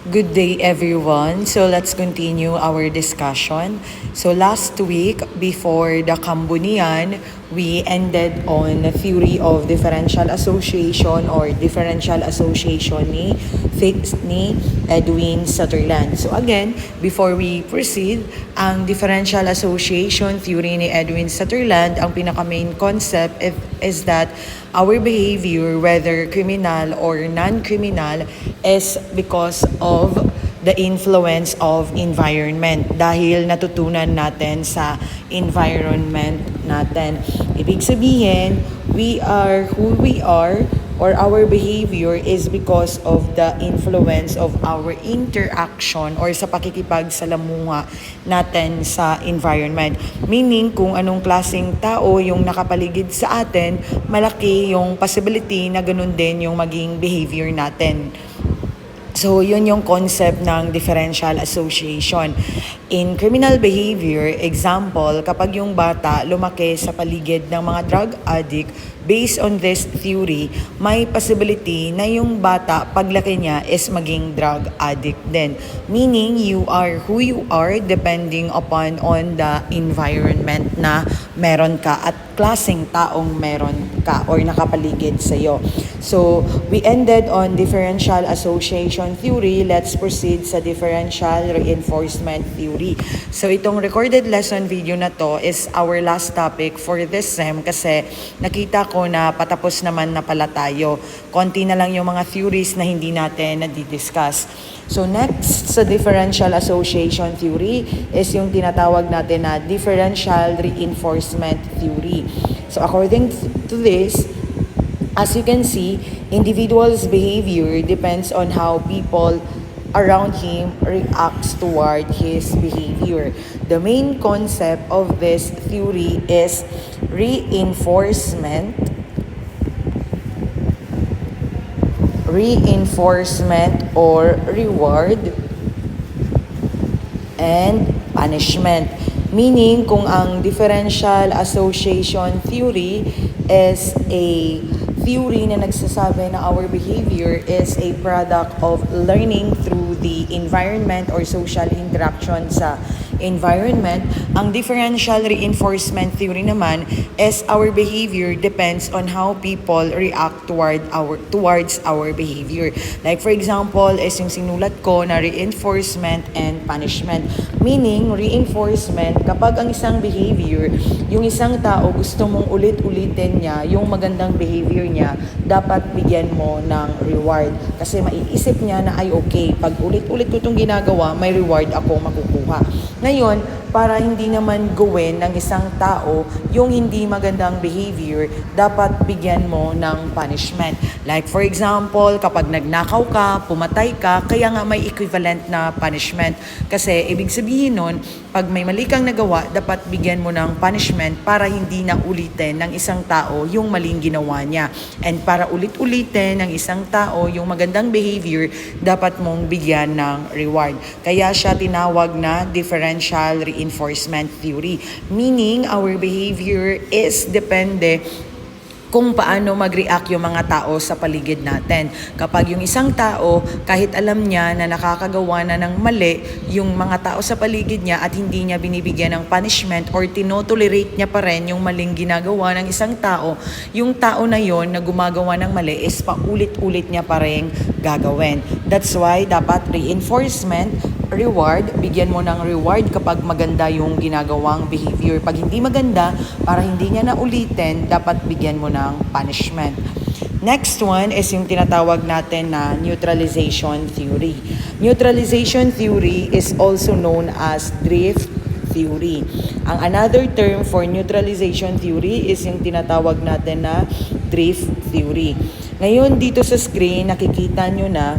Good day, everyone. So let's continue our discussion. So last week, before the Kambunian, we ended on the theory of differential association or differential association ni Edwin Sutherland. So again, before we proceed, ang differential association theory ni Edwin Sutherland, ang pinaka-main concept is that our behavior, whether criminal or non-criminal, is because of the influence of environment. Dahil natutunan natin sa environment natin. Ibig sabihin, we are who we are, or our behavior is because of the influence of our interaction or sa pakikipagsalamuha natin sa environment. Meaning, kung anong klaseng tao yung nakapaligid sa atin, malaki yung possibility na ganun din yung maging behavior natin. So, yun yung concept ng differential association. In criminal behavior, example, kapag yung bata lumaki sa paligid ng mga drug addict, based on this theory, may possibility na yung bata, paglaki niya, is maging drug addict din. Meaning, you are who you are depending upon on the environment na meron ka at klaseng taong meron ka or nakapaligid sa'yo. So, we ended on differential association theory. Let's proceed sa differential reinforcement theory. So, itong recorded lesson video na to is our last topic for this sem kasi nakita ko na patapos naman na pala tayo. Konti na lang yung mga theories na hindi natin na-discuss. So next sa differential association theory is yung tinatawag natin na differential reinforcement theory. So according to this, as you can see, individual's behavior depends on how people around him reacts toward his behavior. The main concept of this theory is reinforcement or reward and punishment. Meaning, kung ang differential association theory is a theory na nagsasabi na our behavior is a product of learning through the environment or social interaction sa environment, ang differential reinforcement theory naman is our behavior depends on how people react towards our behavior. Like for example, is yung sinulat ko na reinforcement and punishment. Meaning, reinforcement, kapag ang isang behavior, yung isang tao gusto mong ulit-ulitin niya, yung magandang behavior niya, dapat bigyan mo ng reward. Kasi maiisip niya na ay okay, pag ulit-ulit ko itong ginagawa, may reward ako makukuha. Ngayon, para hindi naman gawin ng isang tao yung hindi magandang behavior, dapat bigyan mo ng punishment. Like for example, kapag nagnakaw ka, pumatay ka, kaya nga may equivalent na punishment. Kasi ibig sabihin nun, pag may mali kang nagawa, dapat bigyan mo ng punishment para hindi na ulitin ng isang tao yung maling ginawa niya. And para ulit-ulitin ng isang tao yung magandang behavior, dapat mong bigyan ng reward. Kaya siya tinawag na differential reinforcement theory. Meaning, our behavior is depende kung paano mag-react yung mga tao sa paligid natin. Kapag yung isang tao, kahit alam niya na nakakagawa na ng mali, yung mga tao sa paligid niya at hindi niya binibigyan ng punishment or tinotolerate niya pa rin yung maling ginagawa ng isang tao, yung tao na yon na gumagawa ng mali is paulit-ulit niya pa rin gagawin. That's why dapat reinforcement, reward, bigyan mo ng reward kapag maganda yung ginagawang behavior. Pag hindi maganda, para hindi niya na ulitin, dapat bigyan mo ng punishment. Next one is yung tinatawag natin na neutralization theory. Neutralization theory is also known as drift theory. Ang another term for neutralization theory is yung tinatawag natin na drift theory. Ngayon dito sa screen, nakikita nyo na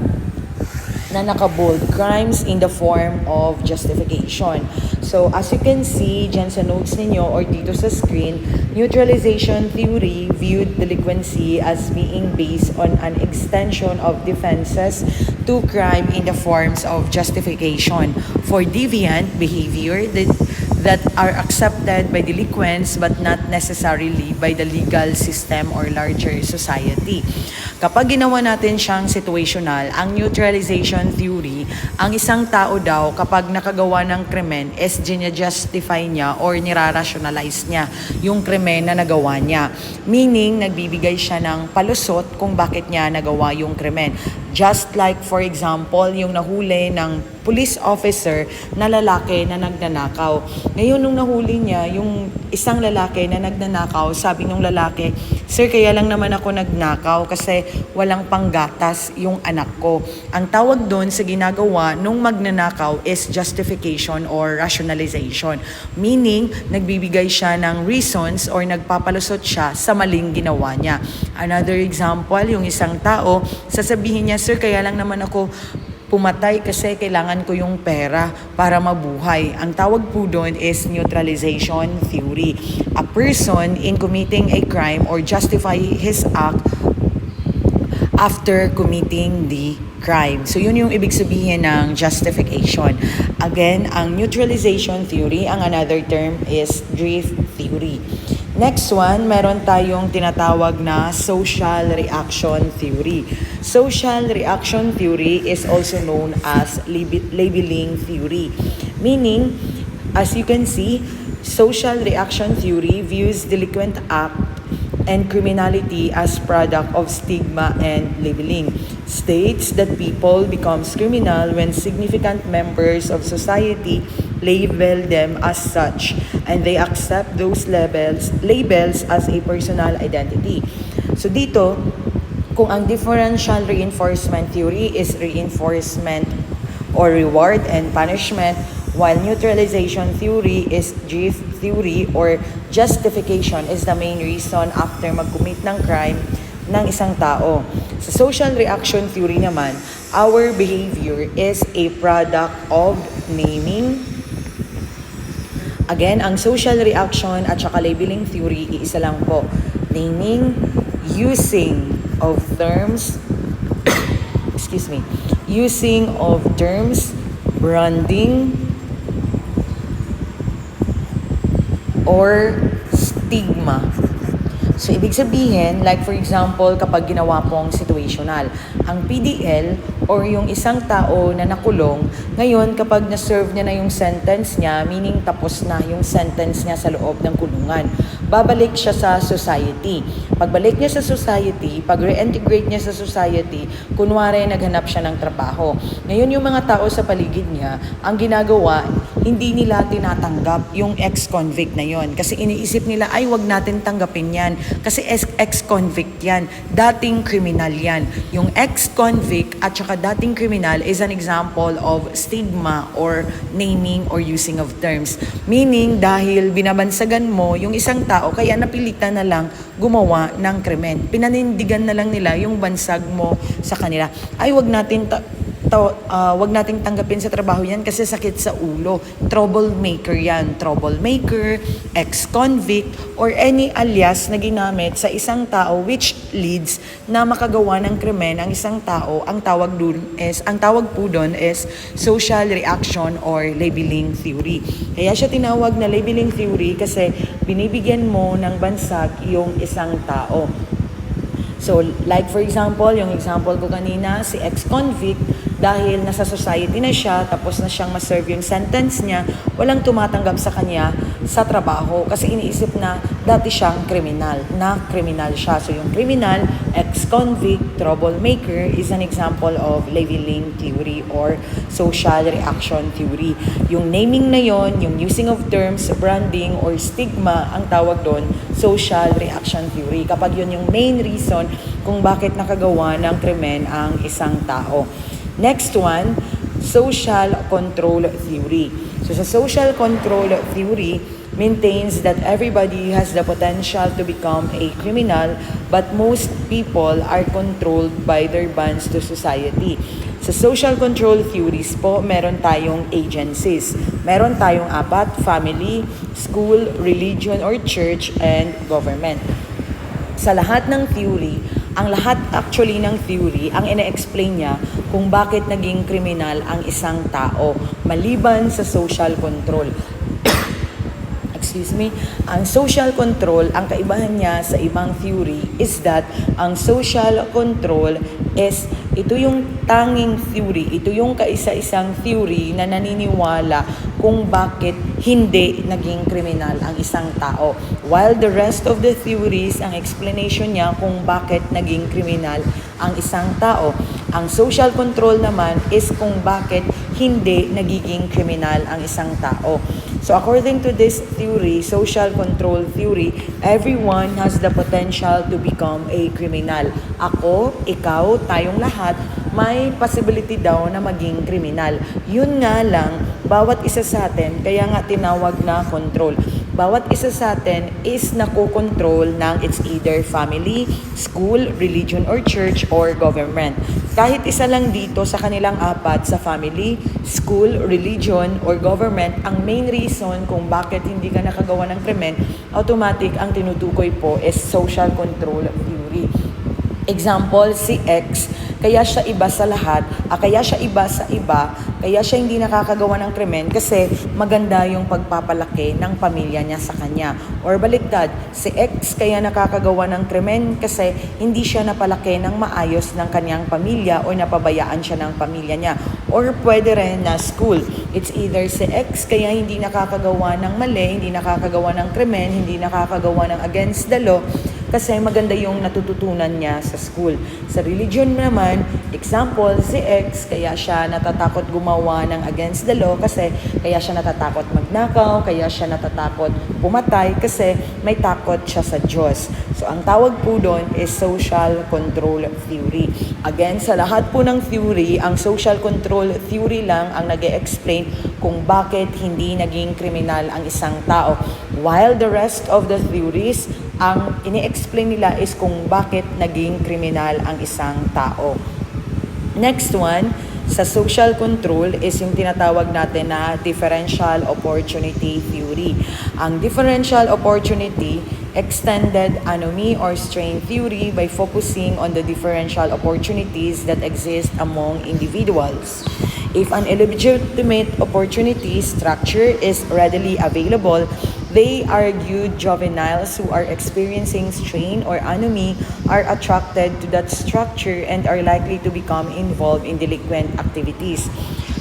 nakabold, crimes in the form of justification. So, as you can see dyan sa notes ninyo or dito sa screen, neutralization theory viewed delinquency as being based on an extension of defenses to crime in the forms of justification. For deviant behavior, that are accepted by delinquents but not necessarily by the legal system or larger society. Kapag ginawa natin siyang situational, ang neutralization theory, ang isang tao daw kapag nakagawa ng krimen is ginajustify niya or nirarationalize niya yung krimen na nagawa niya. Meaning, nagbibigay siya ng palusot kung bakit niya nagawa yung krimen. Just like for example, yung nahuli ng police officer na lalaki na nagnanakaw. Ngayon nung nahuli niya, yung isang lalaki na nagnanakaw, sabi nung lalaki, "Sir, kaya lang naman ako nagnakaw kasi walang panggatas yung anak ko." Ang tawag doon sa ginagawa nung magnanakaw is justification or rationalization. Meaning, nagbibigay siya ng reasons or nagpapalusot siya sa maling ginawa niya. Another example, yung isang tao, sasabihin niya, "Sir, kaya lang naman ako pumatay kasi kailangan ko yung pera para mabuhay." Ang tawag po doon is neutralization theory. A person in committing a crime or justify his act after committing the crime. So yun yung ibig sabihin ng justification. Again, ang neutralization theory, ang another term is drift theory. Next one, meron tayong tinatawag na social reaction theory. Social reaction theory is also known as labeling theory. Meaning, as you can see, social reaction theory views delinquent act and criminality as product of stigma and labeling. States that people becomes criminal when significant members of society label them as such and they accept those labels as a personal identity. So dito, kung ang differential reinforcement theory is reinforcement or reward and punishment, while neutralization theory is drift theory or justification is the main reason after mag-commit ng crime ng isang tao. Sa social reaction theory naman, our behavior is a product of naming. Again, ang social reaction at saka labeling theory, iisa lang po. Naming, using of terms, using of terms, branding, or stigma. So, ibig sabihin, like for example, kapag ginawa pong situational, ang PDL or yung isang tao na nakulong, ngayon kapag na-serve niya na yung sentence niya, meaning tapos na yung sentence niya sa loob ng kulungan, babalik siya sa society. Pagbalik niya sa society, pag reintegrate niya sa society, kunwari naghanap siya ng trabaho. Ngayon yung mga tao sa paligid niya, ang ginagawa, hindi nila tinatanggap yung ex-convict na yon. Kasi iniisip nila, ay wag natin tanggapin yan. Kasi ex-convict yan. Dating kriminal yan. Yung ex-convict at saka dating kriminal is an example of stigma or naming or using of terms. Meaning, dahil binabansagan mo yung isang tao, kaya napilitan na lang gumawa ng krimen. Pinanindigan na lang nila yung bansag mo sa kanila. Ay, wag nating tanggapin sa trabaho yan kasi sakit sa ulo. Troublemaker yan. Troublemaker, ex-convict, or any alias na ginamit sa isang tao which leads na makagawa ng krimen ang isang tao. Ang tawag po doon is social reaction or labeling theory. Kaya siya tinawag na labeling theory kasi binibigyan mo ng bansag yung isang tao. So, like for example, yung example ko kanina, si ex-convict, dahil nasa society na siya, tapos na siyang ma-serve yung sentence niya, walang tumatanggap sa kanya sa trabaho kasi iniisip na dati siyang kriminal siya. So, yung criminal, ex-convict, troublemaker is an example of labeling theory or social reaction theory. Yung naming na yon, yung using of terms, branding, or stigma, ang tawag doon, social reaction theory. Kapag yun yung main reason kung bakit nakagawa ng krimen ang isang tao. Next one, social control theory. So sa social control theory, maintains that everybody has the potential to become a criminal, but most people are controlled by their bonds to society. Sa social control theories po, meron tayong agencies. Meron tayong apat: family, school, religion or church, and government. Sa lahat ng theory, ang lahat actually ng theory, ang ina-explain niya kung bakit naging kriminal ang isang tao, maliban sa social control. ang social control, ang kaibahan niya sa ibang theory is that ang social control is ito yung tanging theory, ito yung kaisa-isang theory na naniniwala kung bakit hindi naging kriminal ang isang tao. While the rest of the theories, ang explanation niya kung bakit naging kriminal ang isang tao. Ang social control naman is kung bakit hindi nagiging kriminal ang isang tao. So according to this theory, social control theory, everyone has the potential to become a criminal. Ako, ikaw, tayong lahat, may possibility daw na maging kriminal. Yun nga lang, bawat isa sa atin, kaya nga tinawag na control. Bawat isa sa atin is nakokontrol ng it's either family, school, religion or church, or government. Kahit isa lang dito sa kanilang apat sa family, school, religion, or government, ang main reason kung bakit hindi ka nakagawa ng krimen, automatic ang tinutukoy po is social control theory. Example, si X, kaya siya iba sa lahat, kaya siya iba sa iba, kaya siya hindi nakakagawa ng krimen kasi maganda yung pagpapalaki ng pamilya niya sa kanya. Or baliktad, si X kaya nakakagawa ng krimen kasi hindi siya napalaki ng maayos ng kanyang pamilya o napabayaan siya ng pamilya niya. Or pwede rin na school. It's either si X kaya hindi nakakagawa ng mali, hindi nakakagawa ng krimen, hindi nakakagawa ng against the law, kasi maganda yung natututunan niya sa school. Sa religion naman, example, si X, kaya siya natatakot gumawa ng against the law kasi kaya siya natatakot magnakaw, kaya siya natatakot pumatay kasi may takot siya sa Diyos. So, ang tawag po doon is social control theory. Again, sa lahat po ng theory, ang social control theory lang ang nag-e-explain kung bakit hindi naging kriminal ang isang tao. While the rest of the theories, ang ini-explain nila is kung bakit naging kriminal ang isang tao. Next one, sa social control is yung tinatawag natin na differential opportunity theory. Ang differential opportunity, extended anomy or strain theory by focusing on the differential opportunities that exist among individuals. If an illegitimate opportunity structure is readily available, they argued juveniles who are experiencing strain or anomy are attracted to that structure and are likely to become involved in delinquent activities.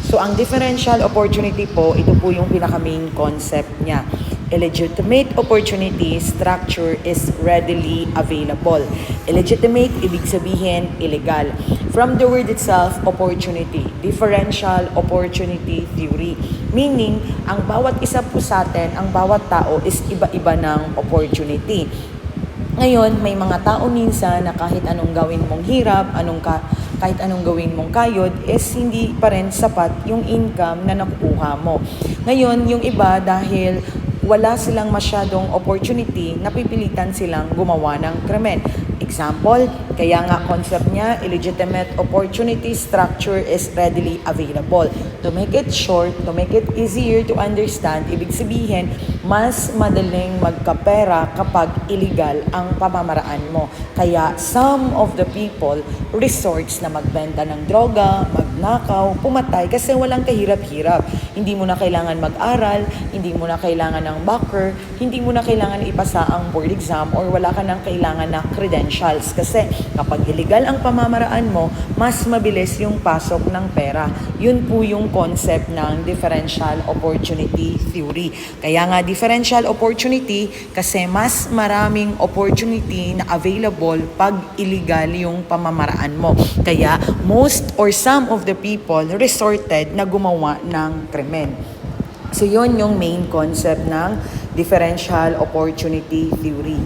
So, ang differential opportunity po, ito po yung pinaka-main concept niya. Illegitimate opportunity structure is readily available. Illegitimate, ibig sabihin, illegal. From the word itself, opportunity. Differential opportunity theory. Meaning, ang bawat isa po sa atin, ang bawat tao is iba-iba ng opportunity. Ngayon, may mga tao minsan na kahit anong gawin mong hirap, kahit anong gawin mong kayod, is hindi pa rin sapat yung income na nakukuha mo. Ngayon, yung iba dahil wala silang masyadong opportunity, napipilitan silang gumawa ng krimen. Example, kaya nga concept niya, illegitimate opportunity structure is readily available. To make it short, to make it easier to understand, ibig sabihin, mas madaling magkapera kapag illegal ang pamamaraan mo. Kaya some of the people resorts na magbenta ng droga, magnakaw, pumatay kasi walang kahirap-hirap. Hindi mo na kailangan mag-aral, hindi mo na kailangan ng backer, hindi mo na kailangan ipasa ang board exam or wala ka nang kailangan na credentials. Kasi kapag illegal ang pamamaraan mo, mas mabilis yung pasok ng pera. Yun po yung concept ng differential opportunity theory. Kaya nga differential opportunity kasi mas maraming opportunity na available pag illegal yung pamamaraan mo. Kaya most or some of the people resorted na gumawa ng krimen. So yun yung main concept ng differential opportunity theory.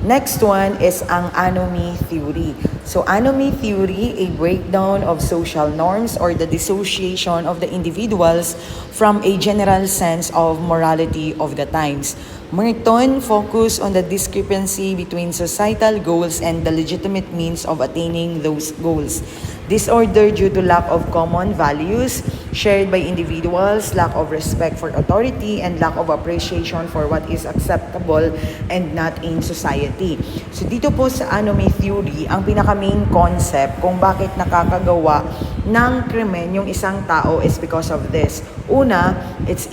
Next one is ang anomy theory. So anomy theory, a breakdown of social norms or the dissociation of the individuals from a general sense of morality of the times. Merton focused on the discrepancy between societal goals and the legitimate means of attaining those goals. Disorder due to lack of common values shared by individuals, lack of respect for authority, and lack of appreciation for what is acceptable and not in society. So dito po sa Anomie Theory, ang pinaka-main concept kung bakit nakakagawa ng krimen yung isang tao is because of this. Una, it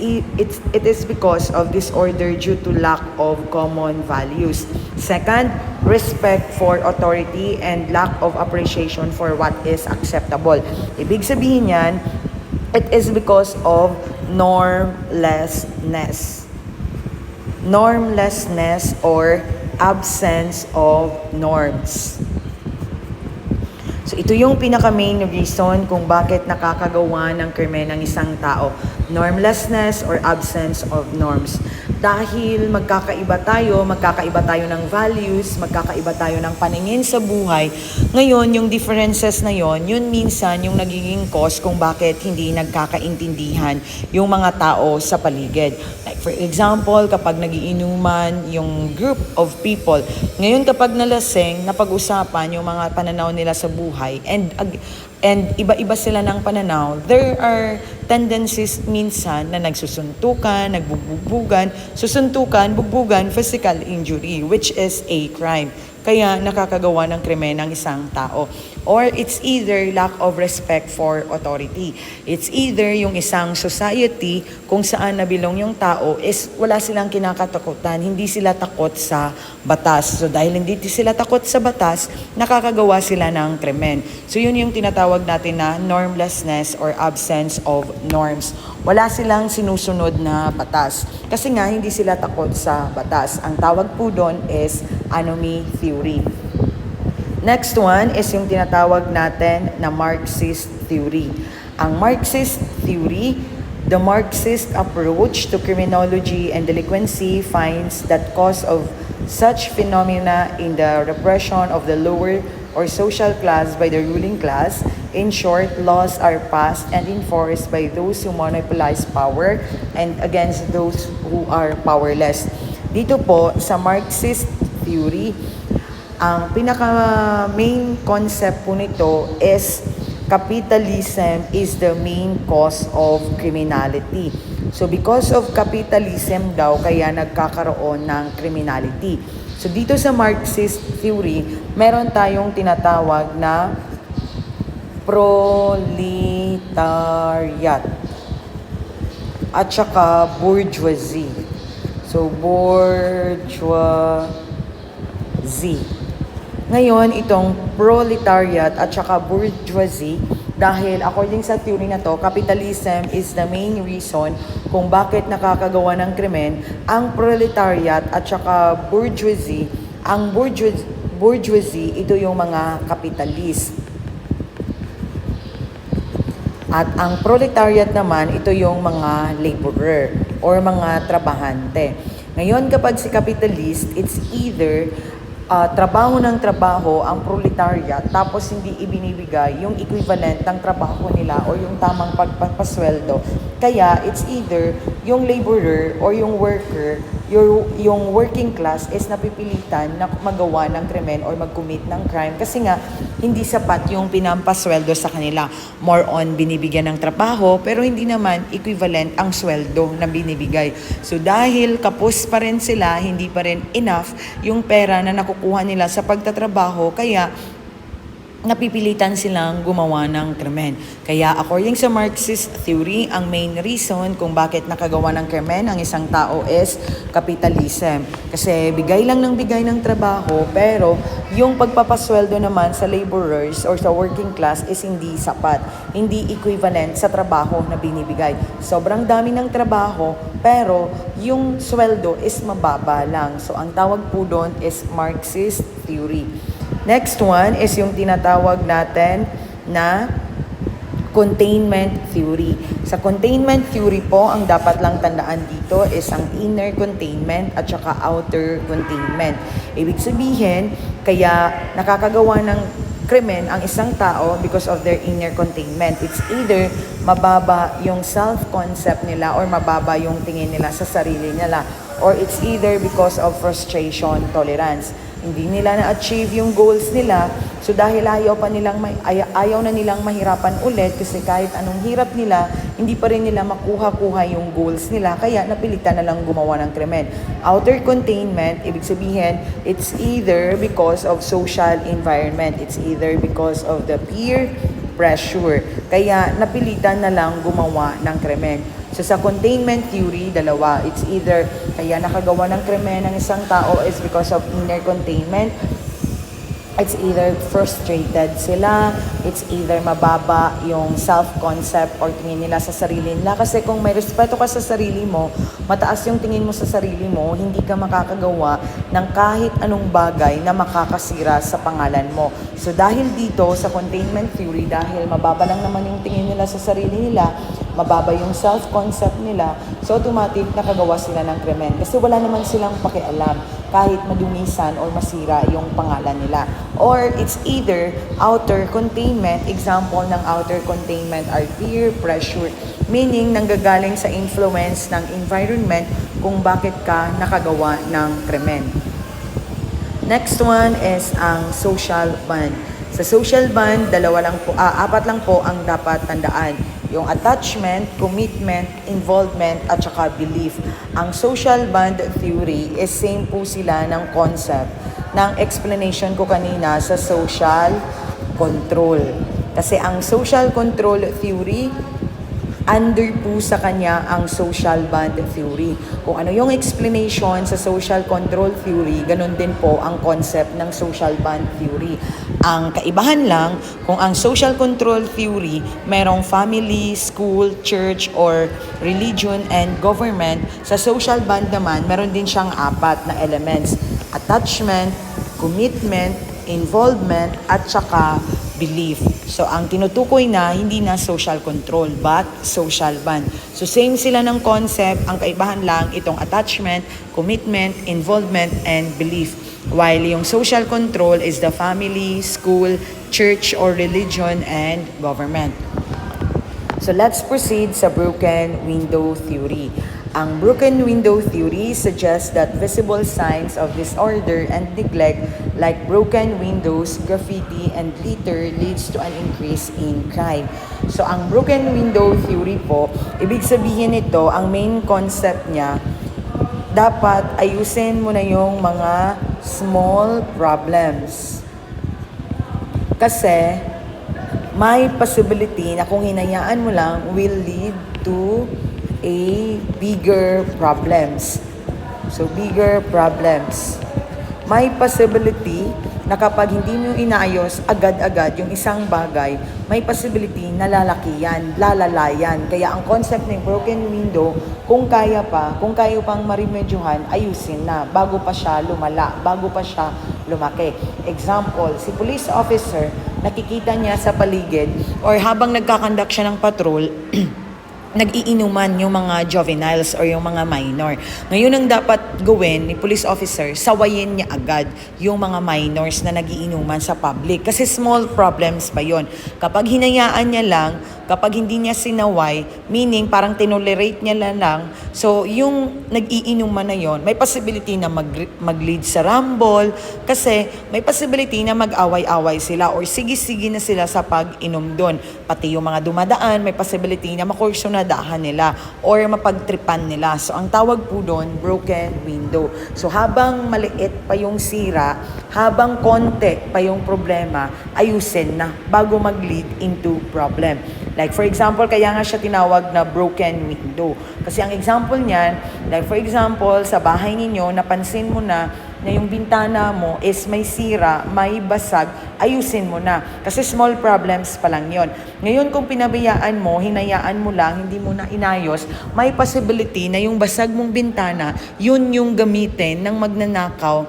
is because of disorder due to lack of common values. Second, respect for authority and lack of appreciation for what is acceptable. Ibig sabihin yan, it is because of normlessness. Normlessness or absence of norms. So ito yung pinaka-main reason kung bakit nakakagawa ng krimen ng isang tao. Normlessness or absence of norms. Dahil magkakaiba tayo ng values, magkakaiba tayo ng paningin sa buhay. Ngayon, yung differences na yon, yun minsan yung nagiging cause kung bakit hindi nagkakaintindihan yung mga tao sa paligid. Like for example, kapag nagiinuman yung group of people, ngayon kapag nalasing, napag-usapan yung mga pananaw nila sa buhay, and iba-iba sila ng pananaw, there are tendencies minsan na nagsusuntukan, nagbubugbugan, bugbugan, physical injury, which is a crime. Kaya nakakagawa ng krimen ng isang tao. Or it's either lack of respect for authority. It's either yung isang society kung saan nabilong yung tao is wala silang kinakatakutan, hindi sila takot sa batas. So dahil hindi sila takot sa batas, nakakagawa sila ng krimen. So yun yung tinatawag natin na normlessness or absence of norms. Wala silang sinusunod na batas. Kasi nga hindi sila takot sa batas. Ang tawag po doon is Anomie Theory. Next one is yung tinatawag natin na Marxist Theory. Ang Marxist Theory, the Marxist approach to criminology and delinquency finds that cause of such phenomena in the repression of the lower or social class by the ruling class. In short, laws are passed and enforced by those who monopolize power and against those who are powerless. Dito po, sa Marxist Theory, ang pinaka-main concept po nito is capitalism is the main cause of criminality. So because of capitalism daw, kaya nagkakaroon ng criminality. So dito sa Marxist Theory, meron tayong tinatawag na proletariat at saka bourgeoisie. So bourgeoisie. Ngayon, itong proletariat at saka bourgeoisie, dahil according sa theory na to, capitalism is the main reason kung bakit nakakagawa ng krimen. Ang proletariat at saka bourgeoisie, ang bourgeoisie, ito yung mga kapitalist. At ang proletariat naman, ito yung mga laborer or mga trabahante. Ngayon, kapag si capitalist, it's either trabaho ng trabaho ang proletariat tapos hindi ibinibigay yung equivalent ng trabaho nila o yung tamang pagpapasweldo. Kaya it's either yung laborer or yung worker, yung working class is napipilitan na magawa ng krimen or mag-commit ng crime kasi nga hindi sapat yung pinampasweldo sa kanila. More on binibigyan ng trabaho pero hindi naman equivalent ang sweldo na binibigay. So dahil kapos pa rin sila, hindi pa rin enough yung pera na nakukuha nila sa pagtatrabaho, kaya napipilitan silang gumawa ng krimen. Kaya according sa Marxist theory, ang main reason kung bakit nakagawa ng krimen ang isang tao is capitalism. Kasi bigay lang ng bigay ng trabaho, pero yung pagpapasweldo naman sa laborers or sa working class is hindi sapat. Hindi equivalent sa trabaho na binibigay. Sobrang dami ng trabaho, pero yung sweldo is mababa lang. So ang tawag po doon is Marxist theory. Next one is yung tinatawag natin na containment theory. Sa containment theory po, ang dapat lang tandaan dito is ang inner containment at saka outer containment. Ibig sabihin, kaya nakakagawa ng krimen ang isang tao because of their inner containment. It's either mababa yung self-concept nila or mababa yung tingin nila sa sarili nila, or it's either because of frustration tolerance. hindi nila na-achieve yung goals nila. So dahil ayaw na nilang mahirapan ulit kasi kahit anong hirap nila, hindi pa rin nila makuha-kuha yung goals nila. Kaya napilitan na lang gumawa ng krimen. Outer containment, ibig sabihin, it's either because of social environment. It's either because of the peer pressure. Kaya napilitan na lang gumawa ng krimen. So sa containment theory, dalawa. It's either kaya nakagawa ng krimen ng isang tao is because of inner containment. It's either frustrated sila, it's either mababa yung self-concept or tingin nila sa sarili nila. Kasi kung may respeto ka sa sarili mo, mataas yung tingin mo sa sarili mo, hindi ka makakagawa ng kahit anong bagay na makakasira sa pangalan mo. So dahil dito sa containment theory, dahil mababa lang naman yung tingin nila sa sarili nila, mababa yung self-concept nila, so automatic nakagawa sila ng krimen. Kasi wala naman silang pakialam kahit madumisan or masira yung pangalan nila. Or it's either outer containment. Example ng outer containment are peer pressure, meaning nanggagaling sa influence ng environment kung bakit ka nakagawa ng krimen. Next one is ang social bond. Sa social bond, apat lang po ang dapat tandaan. Yung attachment, commitment, involvement, at saka belief. Ang social bond theory is same po sila ng concept ng explanation ko kanina sa social control. Kasi ang social control theory, under po sa kanya ang social bond theory. Kung ano yung explanation sa social control theory, ganun din po ang concept ng social bond theory. Ang kaibahan lang, kung ang social control theory, merong family, school, church, or religion and government, sa social bond naman, meron din siyang apat na elements. Attachment, commitment, involvement, at saka belief. So, ang tinutukoy na, hindi na social control, but social bond. So, same sila ng concept. Ang kaibahan lang, itong attachment, commitment, involvement, and belief. While yung social control is the family, school, church, or religion, and government. So, let's proceed sa broken window theory. Ang broken window theory suggests that visible signs of disorder and neglect like broken windows, graffiti, and litter leads to an increase in crime. So ang broken window theory po, ibig sabihin nito, ang main concept niya, dapat ayusin mo na yung mga small problems. Kasi may possibility na kung hinayaan mo lang will lead to a bigger problems. So, bigger problems. May possibility na kapag hindi mo inaayos agad-agad yung isang bagay, may possibility na lalalayan. Kaya ang concept ng broken window, kung kaya pang marimedyohan, ayusin na bago pa siya lumala, bago pa siya lumaki. Example, si police officer, nakikita niya sa paligid or habang nagkakandak siya ng patrol, nag-iinuman yung mga juveniles or yung mga minor. Ngayon ang dapat gawin ni police officer, sawayin niya agad yung mga minors na nag-iinuman sa public. Kasi small problems pa yon. Kapag hinayaan niya lang, kapag hindi niya sinaway, meaning parang tinolerate niya lang, so yung nag-iinuman na yon, may possibility na mag-lead sa rumble, kasi may possibility na mag-away-away sila or sige-sige na sila sa pag-inom doon. Pati yung mga dumadaan, may possibility na makursunadahan nila or mapagtripan nila. So ang tawag po doon, broken window. So habang maliit pa yung sira, habang konti pa yung problema, ayusin na bago mag-lead into problem. Like for example, kaya nga siya tinawag na broken window. Kasi ang example niyan, like for example, sa bahay ninyo, napansin mo na yung bintana mo is may sira, may basag, ayusin mo na. Kasi small problems pa lang yon. Ngayon kung pinabayaan mo, hinayaan mo lang, hindi mo na inayos, may possibility na yung basag mong bintana, yun yung gamitin ng magnanakaw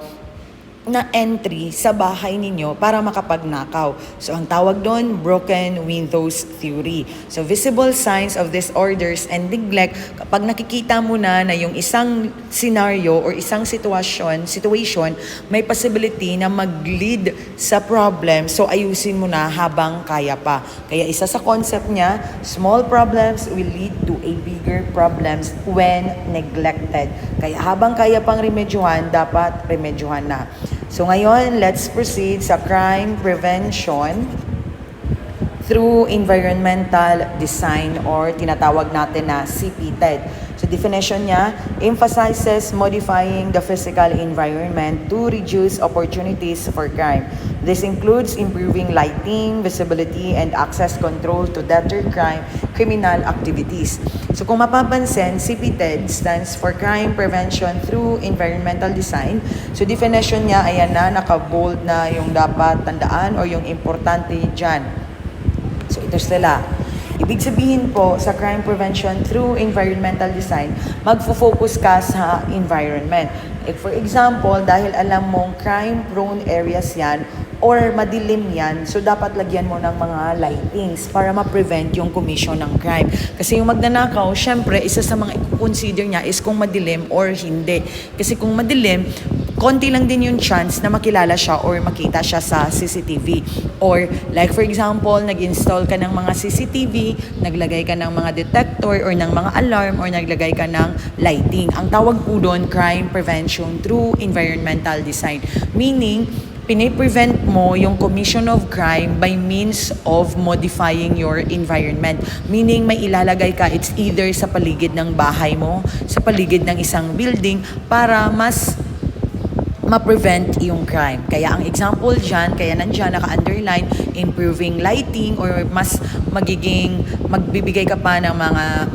na entry sa bahay ninyo para makapagnakaw. So, ang tawag doon, broken windows theory. So, visible signs of disorders and neglect, kapag nakikita mo na yung isang scenario or isang situation, may possibility na mag-lead sa problem. So, ayusin mo na habang kaya pa. Kaya isa sa concept niya, small problems will lead to a bigger problems when neglected. Kaya habang kaya pang remedyohan, dapat remedyohan na. So ngayon, let's proceed sa crime prevention through environmental design or tinatawag natin na CPTED. So definition niya, emphasizes modifying the physical environment to reduce opportunities for crime. This includes improving lighting, visibility, and access control to deter criminal activities. So kung mapapansin, CPTED stands for Crime Prevention through Environmental Design. So definition niya, ayan na, naka-bold na yung dapat tandaan or yung importante dyan. So ito sila. Ibig sabihin po sa crime prevention through environmental design, magfo-focus ka sa environment. For example, dahil alam mong crime-prone areas yan or madilim yan, so dapat lagyan mo ng mga lightings para ma-prevent yung commission ng crime. Kasi yung magnanakaw, syempre, isa sa mga i-consider niya is kung madilim or hindi. Kasi kung madilim, konti lang din yung chance na makilala siya or makita siya sa CCTV. Or like for example, nag-install ka ng mga CCTV, naglagay ka ng mga detector or ng mga alarm or naglagay ka ng lighting. Ang tawag po doon, crime prevention through environmental design. Meaning, piniprevent mo yung commission of crime by means of modifying your environment. Meaning, may ilalagay ka, it's either sa paligid ng bahay mo, sa paligid ng isang building, para mas ma-prevent yung crime. Kaya ang example dyan, kaya nandyan naka-underline, improving lighting or mas magbibigay ka pa ng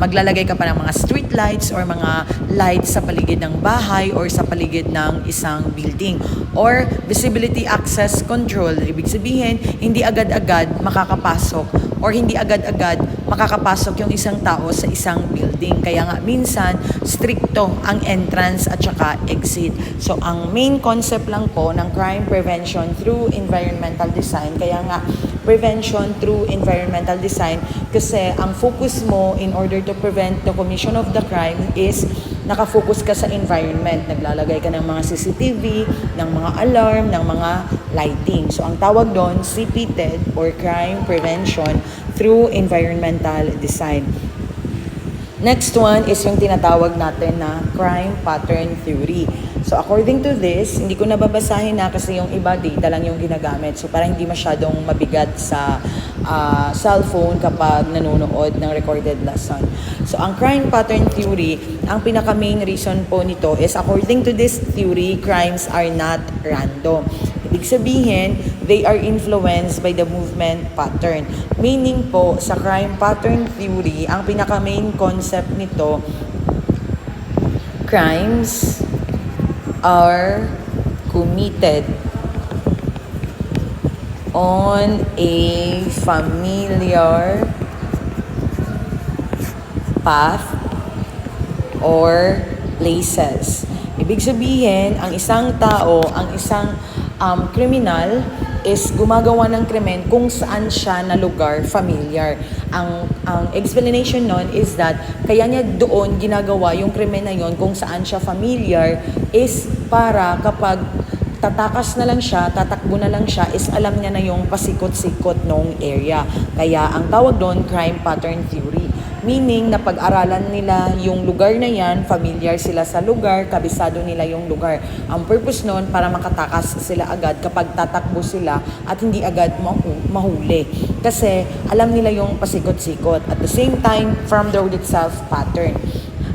maglalagay ka pa ng mga street lights or mga lights sa paligid ng bahay or sa paligid ng isang building. Or visibility access control. Ibig sabihin, hindi agad-agad makakapasok or hindi agad-agad makakapasok yung isang tao sa isang building. Kaya nga minsan, stricto ang entrance at saka exit. So ang main concept lang po ng crime prevention through environmental design, kaya nga prevention through environmental design, kasi ang focus mo in order to prevent the commission of the crime is nakafocus ka sa environment. Naglalagay ka ng mga CCTV, ng mga alarm, ng mga lighting. So ang tawag doon, CPTED or crime prevention through environmental design. Next one is yung tinatawag natin na crime pattern theory. So according to this, hindi ko nababasahin na kasi yung iba data lang yung ginagamit. So parang hindi masyadong mabigat sa cellphone kapag nanonood ng recorded lesson. So ang crime pattern theory, ang pinaka main reason po nito is according to this theory, crimes are not random. Ibig sabihin, they are influenced by the movement pattern. Meaning po, sa crime pattern theory, ang pinaka-main concept nito, crimes are committed on a familiar path or places. Ibig sabihin, ang isang tao, ang isang criminal is gumagawa ng krimen kung saan siya na lugar familiar. Ang explanation nun is that kaya niya doon ginagawa yung krimen na yon kung saan siya familiar is para kapag tatakas na lang siya, tatakbo na lang siya, is alam niya na yung pasikot-sikot nung area. Kaya ang tawag doon, crime pattern theory. Meaning, napag-aralan nila yung lugar na yan, familiar sila sa lugar, kabisado nila yung lugar. Ang purpose nun, para makatakas sila agad kapag tatakbo sila at hindi agad mahuli. Kasi alam nila yung pasikot-sikot. At the same time, from the road itself, pattern.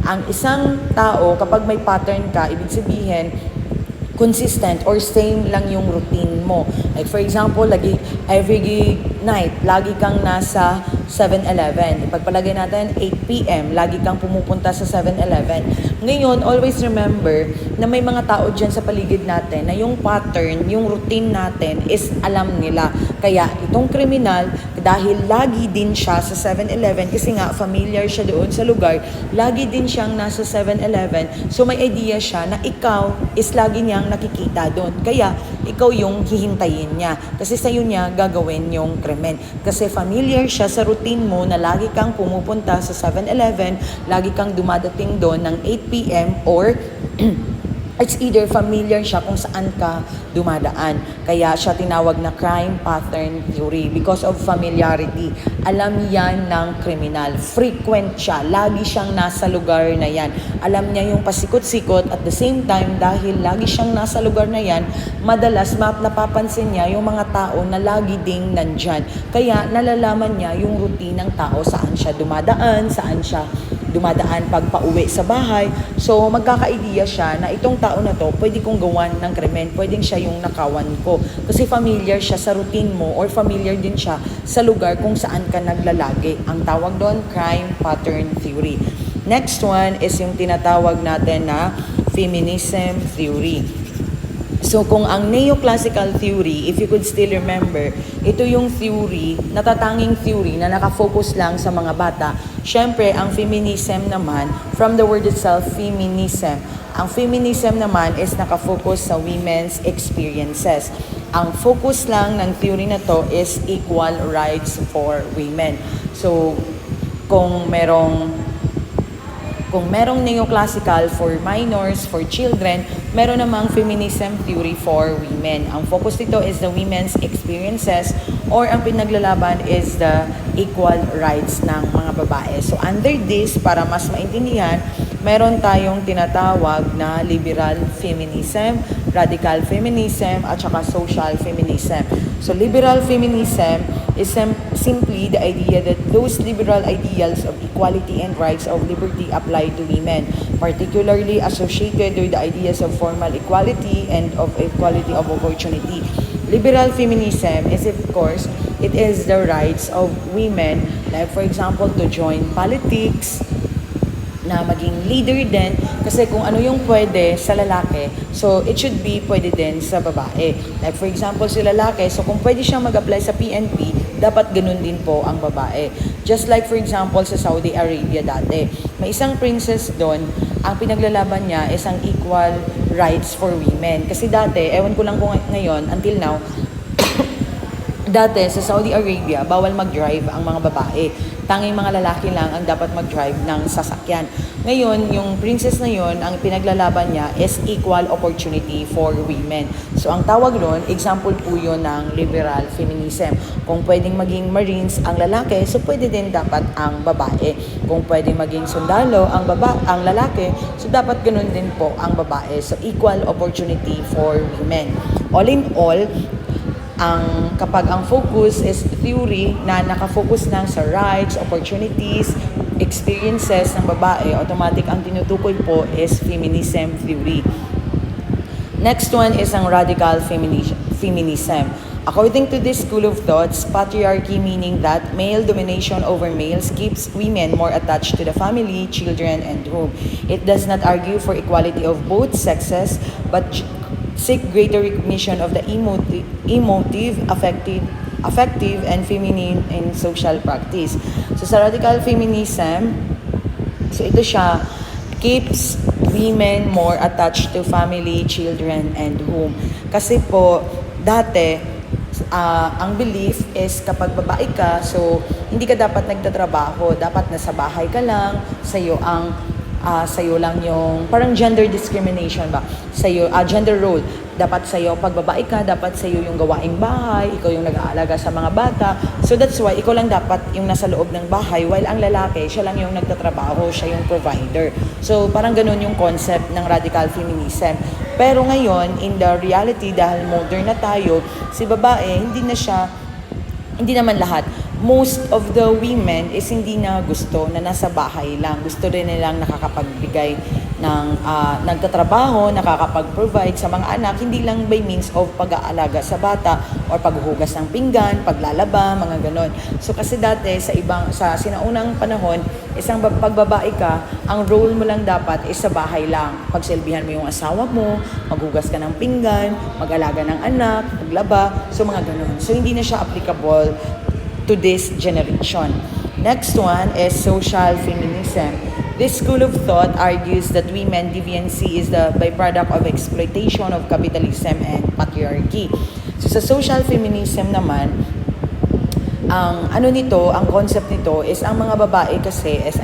Ang isang tao, kapag may pattern ka, ibig sabihin, consistent or same lang yung routine mo. Like for example, every night, lagi kang nasa 7-Eleven. Ipagpalagay natin 8 p.m. Lagi kang pumupunta sa 7-Eleven. Ngayon, always remember na may mga tao dyan sa paligid natin na yung pattern, yung routine natin is alam nila. Kaya itong kriminal, dahil lagi din siya sa 7-Eleven, kasi nga familiar siya doon sa lugar, lagi din siyang nasa 7-Eleven. So may idea siya na ikaw is lagi niyang nakikita doon. Kaya ikaw yung hihintayin niya. Kasi sa'yo niya gagawin yung krimen. Kasi familiar siya sa routine mo na lagi kang pumupunta sa 7-Eleven, lagi kang dumadating doon ng 8 p.m. or it's either familiar siya kung saan ka dumadaan. Kaya siya tinawag na crime pattern theory because of familiarity. Alam yan ng kriminal. Frequent siya. Lagi siyang nasa lugar na yan. Alam niya yung pasikot-sikot at the same time, dahil lagi siyang nasa lugar na yan, madalas napapansin niya yung mga tao na lagi ding nandyan. Kaya nalalaman niya yung routine ng tao, saan siya dumadaan pag pauwi sa bahay. So, magkaka-idea siya na itong tao na to, pwede kong gawan ng krimen, pwedeng siya yung nakawan ko. Kasi familiar siya sa routine mo or familiar din siya sa lugar kung saan ka naglalagi. Ang tawag doon, crime pattern theory. Next one is yung tinatawag natin na feminism theory. So kung ang neoclassical theory, if you could still remember, ito yung theory, natatanging theory na nakafocus lang sa mga bata. Siyempre, ang feminism naman, from the word itself, feminism. Ang feminism naman is nakafocus sa women's experiences. Ang focus lang ng theory na to is equal rights for women. So, kung merong neoclassical for minors, for children, meron namang feminism theory for women. Ang focus nito is the women's experiences or ang pinaglalaban is the equal rights ng mga babae. So under this, para mas maintindihan, meron tayong tinatawag na liberal feminism, radical feminism, at saka social feminism. So liberal feminism is simply the idea that those liberal ideals of equality and rights of liberty apply to women, particularly associated with the ideas of formal equality and of equality of opportunity. Liberal feminism is, of course, it is the rights of women, like for example, to join politics, na maging leader din, kasi kung ano yung pwede sa lalaki, so it should be pwede din sa babae. Like for example, si lalaki, so kung pwede siyang mag-apply sa PNP, dapat ganun din po ang babae. Just like for example sa Saudi Arabia dati, may isang princess doon, ang pinaglalaban niya is ang equal rights for women. Kasi dati, ewan ko lang kung ngayon, until now, dati sa Saudi Arabia, bawal mag-drive ang mga babae. Tanging mga lalaki lang ang dapat mag-drive ng sasakyan. Ngayon, yung princess na yun, ang pinaglalaban niya is equal opportunity for women. So, ang tawag doon, example po yun ng liberal feminism. Kung pwedeng maging marines ang lalaki, so pwede din dapat ang babae. Kung pwedeng maging sundalo ang lalaki, so dapat ganun din po ang babae. So, equal opportunity for women. All in all, kapag ang focus is theory na nakafocus lang sa rights, opportunities, experiences ng babae, automatic ang tinutukoy po is feminism theory. Next one is ang radical feminism. According to this school of thoughts, patriarchy, meaning that male domination over males, keeps women more attached to the family, children, and home. It does not argue for equality of both sexes, but seek greater recognition of the emotive, affective, and feminine in social practice. So sa radical feminism, so ito siya, keeps women more attached to family, children, and home. Kasi po, dati, ang belief is kapag babae ka, so hindi ka dapat nagtatrabaho, dapat nasa bahay ka lang, sa'yo lang yung parang gender discrimination ba, sa'yo, gender role, dapat sa'yo, pag babae ka, dapat sa'yo yung gawaing bahay, ikaw yung nag-aalaga sa mga bata, so that's why ikaw lang dapat yung nasa loob ng bahay, while ang lalaki, siya lang yung nagtatrabaho, siya yung provider. So parang ganun yung concept ng radical feminism. Pero ngayon, in the reality, dahil modern na tayo, si babae, hindi naman lahat, most of the women is hindi na gusto na nasa bahay lang. Gusto rin nilang nakakapagbigay ng nagtatrabaho, nakakapag-provide sa mga anak, hindi lang by means of pag-aalaga sa bata or paghuhugas ng pinggan, paglalaba, mga ganon. So kasi dati sa sinaunang panahon, pagbabae ka, ang role mo lang dapat is sa bahay lang. Pagsilbihan mo yung asawa mo, maghugas ka ng pinggan, mag-alaga ng anak, maglaba, so mga ganon. So hindi na siya applicable to this generation. Next one is social feminism. This school of thought argues that women deviancy is the byproduct of exploitation of capitalism and patriarchy. So sa social feminism naman, ang concept nito is ang mga babae kasi is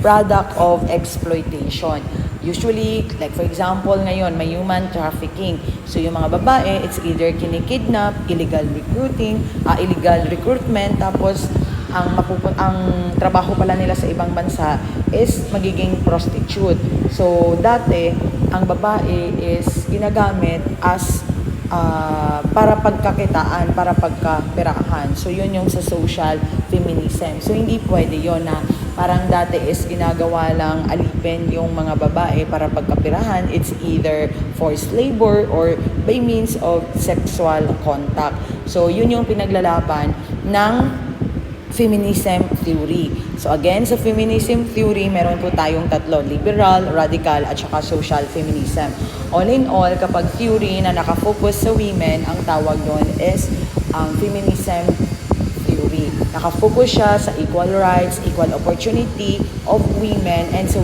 product of exploitation. Usually, like for example, ngayon, may human trafficking. So, yung mga babae, it's either kinikidnap, illegal recruitment, tapos ang trabaho pala nila sa ibang bansa is magiging prostitute. So, dati, ang babae is ginagamit as para pagkakitaan, para pagkaperahan. So, yun yung sa social feminism. So, hindi pwede yun na parang dati is ginagawa lang alipin yung mga babae para pagkapirahan. It's either forced labor or by means of sexual contact. So, yun yung pinaglalaban ng feminism theory. So again, sa feminism theory, meron po tayong tatlo: liberal, radical, at saka social feminism. All in all, kapag theory na nakafocus sa women, ang tawag doon is feminism theory. Nakafocus siya sa equal rights, equal opportunity of women, and sa